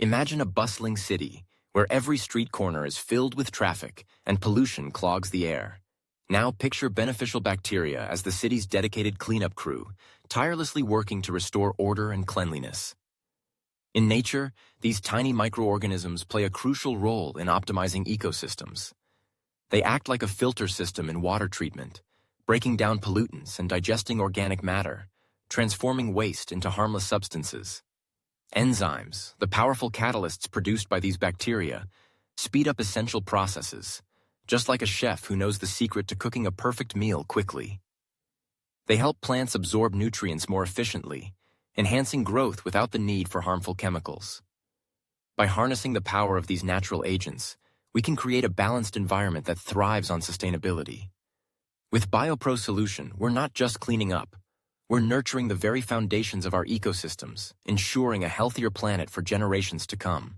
Imagine a bustling city where every street corner is filled with traffic and pollution clogs the air. Now picture beneficial bacteria as the city's dedicated cleanup crew, tirelessly working to restore order and cleanliness. In nature, these tiny microorganisms play a crucial role in optimizing ecosystems. They act like a filter system in water treatment, breaking down pollutants and digesting organic matter, transforming waste into harmless substances. Enzymes, the powerful catalysts produced by these bacteria, speed up essential processes, just like a chef who knows the secret to cooking a perfect meal quickly. They help plants absorb nutrients more efficiently, enhancing growth without the need for harmful chemicals. By harnessing the power of these natural agents, we can create a balanced environment that thrives on sustainability. With BioPro Solution, we're not just cleaning up, we're nurturing the very foundations of our ecosystems, ensuring a healthier planet for generations to come.